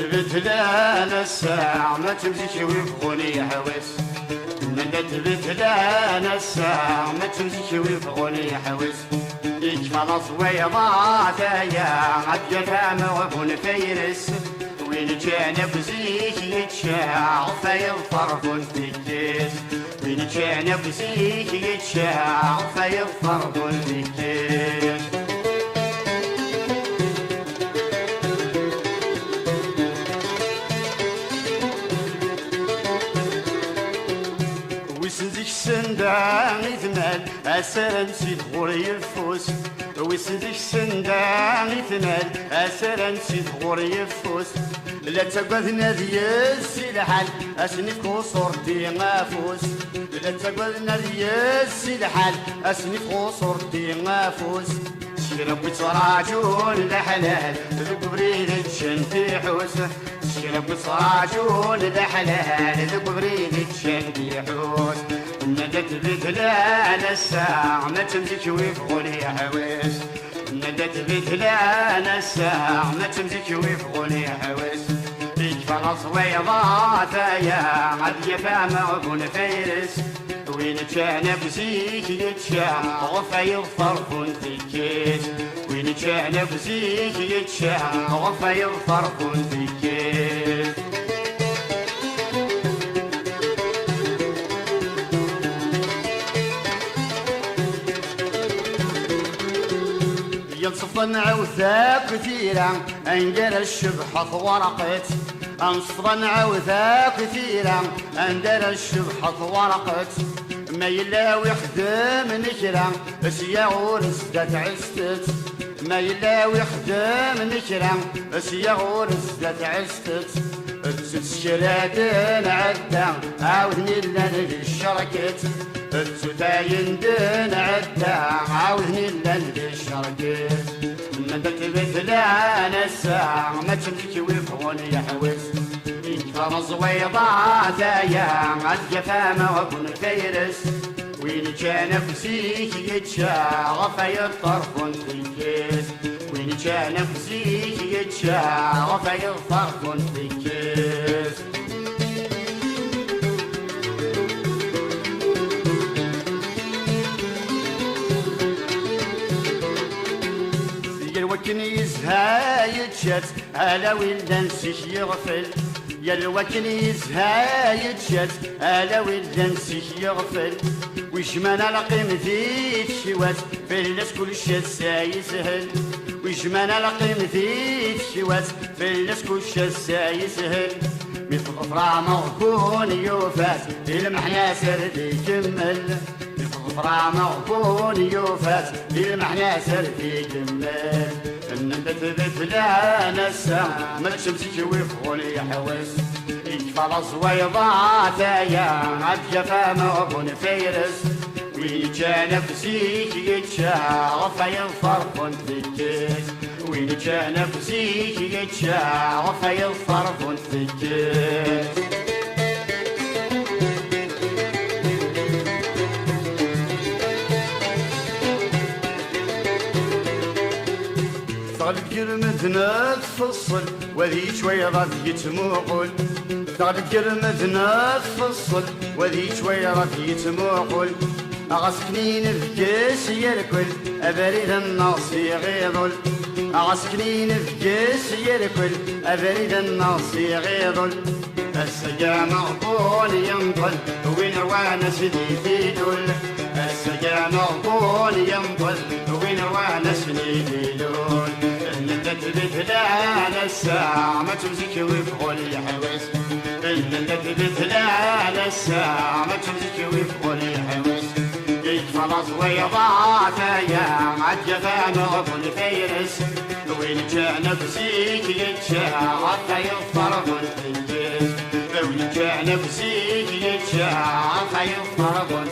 تبتلان الساعة ما تمسك ويبغوني حوس. من تبتلان الساعة ما تمسك ويبغوني حوس. يكفى الصويضات يا عد يفهم وبن فيرس. وين كان بزيك يتشاع فيظفر بنتكيس. وين كان بزيك يتشاع فيظفر بنتكيس. ويسنزك سندان يثمال أسرا نسيت غوري يفوس. ويسنزك سندان يثمال أسرا نسيت غوري يفوس. لا تقعد نادي السلحان أسنف قصورتي غافوس. لا تقعد نادي السلحان أسنف قصورتي غافوس. شرب صراجون الحلال ذوق بريد الشنتي حوس. شرب صراجون الحلال ذوق بريد الشنتي حوس. ندت بثلان الساعة ما تمسك ويبغوني حوس. ندت بثلان الساعة ما تمسك ويبغوني حوس. يكفى الصويضات يا عد يفهم وبن فيرس. وين كان بزيك يتشاع غفا يظفر بنتكيس. وين كان بزيك يتشاع غفا يظفر بنتكيس. ينصفن عوثاء كثيرا انجل الشبحة ورقت. انصفن عوثاء كثيرا اندر الشبحة ورقت. ما يلا ويخدم نكرا سيغور سدات عستت. ما يلا ويخدم نكرا سيغور سدات عستت. تسشرادن عدا عاودني لنا للشركت. تتايندن عدا عاودني لنا للشركت. من تبثلان الساعة ما تمسك ويبغوني حوس. يكفى الصويضات يا عد يفهم وبن فيرس. وين كان بزيك يتشاع فيظفر بنتكيس. وين كان بزيك يتشاع فيظفر بنتكيس. يا الوكنيز هاي تشات على وين نسيك يغفل. يا الوكنيز هاي تشات على وين نسيك يغفل. ويش ما نلقي مثيل شوات في الناس كل شي سايسهل. ويش ما نلقي مثيل شوات في الناس كل شي يسهل. مثل ظفرة مغبون يوفات المحنا سردي يكمل. مثل ظفرة مغبون يوفات المحنا سردي يكمل. ان تبثلان الساعة ما تمسك ويبغوني حوس. يكفى الصويضات يا عد يفهم وبن فيرس. وين كان بزيك يتشاع فيظفر بنتكيس. وين كان بزيك يتشاع فيظفر بنتكيس. تغلب كلمتنا تفصل وذي شوية غاد يتموقل. تغلب كلمتنا تفصل وذي شوية غاد يتموقل. أغسكنين بكيس يركل أبريد الناس يغيظل. أغسكنين بكيس يركل أبريد الناس يغيظل. السجا مغبون ينطل وين روانا سديد يدل. السجا مغبون ينطل وين روانا سديد يدل. ان تبثلان الساعة ما تمسك ويبغوني حوس. ان تبثلان الساعة ما تمسك ويبغوني حوس. يكفى الصويضات يا عد يفهم وبن فيرس. وين كان بزيك يتشاع فيظفر بنتكيس. وين كان بزيك يتشاع فيظفر بنتكيس.